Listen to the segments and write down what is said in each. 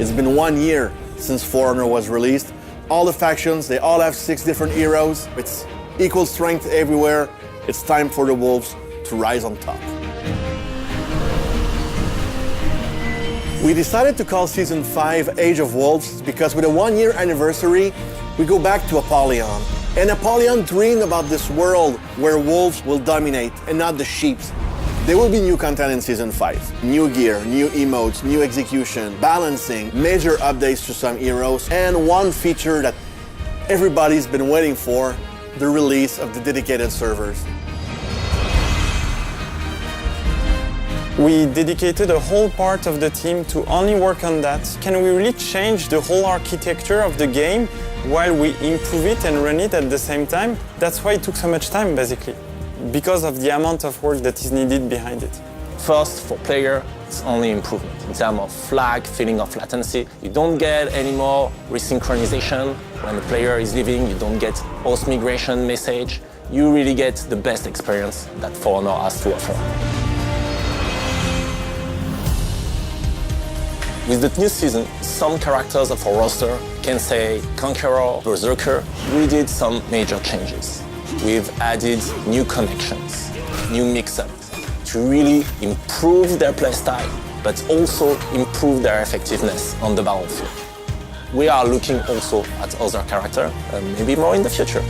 It's been 1 year since For Honor was released. All the factions, they all have 6 different heroes. It's equal strength everywhere. It's time for the wolves to rise on top. We decided to call Season 5 Age of Wolves because with a 1-year anniversary, we go back to Apollyon. And Apollyon dreamed about this world where wolves will dominate and not the sheep. There will be new content in Season 5. New gear, new emotes, new execution, balancing, major updates to some heroes, and one feature that everybody's been waiting for, the release of the dedicated servers. We dedicated a whole part of the team to only work on that. Can we really change the whole architecture of the game while we improve it and run it at the same time? That's why it took so much time, basically, because of the amount of work that is needed behind it. First, for player, it's only improvement in terms of flag, feeling of latency. You don't get any more resynchronization. When the player is leaving, you don't get post-migration message. You really get the best experience that For Honor has to offer. With the new season, some characters of our roster can say Conqueror, Berserker. We did some major changes. We've added new connections, new mix-ups to really improve their playstyle, but also improve their effectiveness on the battlefield. We are looking also at other characters, maybe more in the future.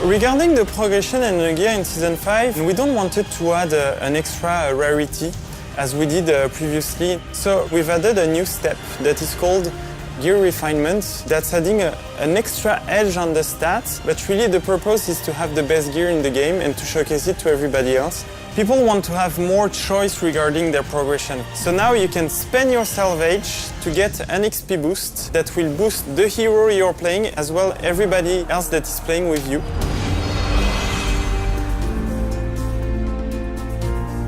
Regarding the progression and the gear in Season 5, we don't want it to add an extra rarity as we did previously. So we've added a new step that is called gear refinement. That's adding an extra edge on the stats, but really the purpose is to have the best gear in the game and to showcase it to everybody else. People want to have more choice regarding their progression. So now you can spend your salvage to get an XP boost that will boost the hero you're playing as well everybody else that is playing with you.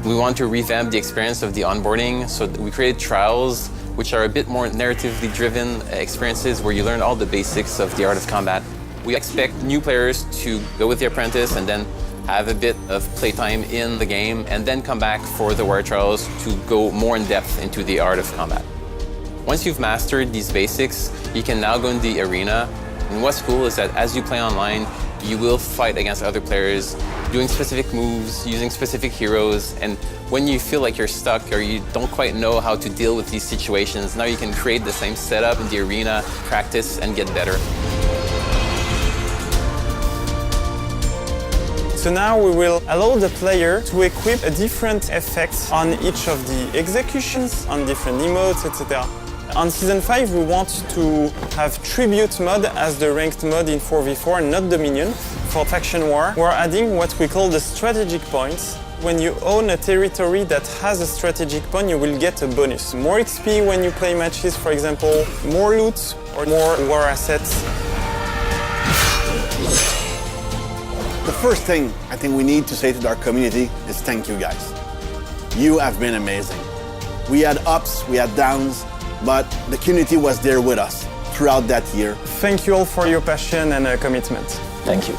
We want to revamp the experience of the onboarding, so we created trials, which are a bit more narratively driven experiences where you learn all the basics of the art of combat. We expect new players to go with the apprentice and then have a bit of playtime in the game and then come back for the war trials to go more in depth into the art of combat. Once you've mastered these basics, you can now go in the arena. And what's cool is that as you play online, you will fight against other players, doing specific moves, using specific heroes, and when you feel like you're stuck or you don't quite know how to deal with these situations, now you can create the same setup in the arena, practice, and get better. So now we will allow the player to equip a different effects on each of the executions, on different emotes, etc. On Season 5, we want to have Tribute mode as the ranked mode in 4v4, not Dominion. For Faction War, we're adding what we call the strategic points. When you own a territory that has a strategic point, you will get a bonus. More XP when you play matches, for example, more loot or more war assets. The first thing I think we need to say to our community is thank you guys. You have been amazing. We had ups, we had downs, but the community was there with us throughout that year. Thank you all for your passion and commitment. Thank you.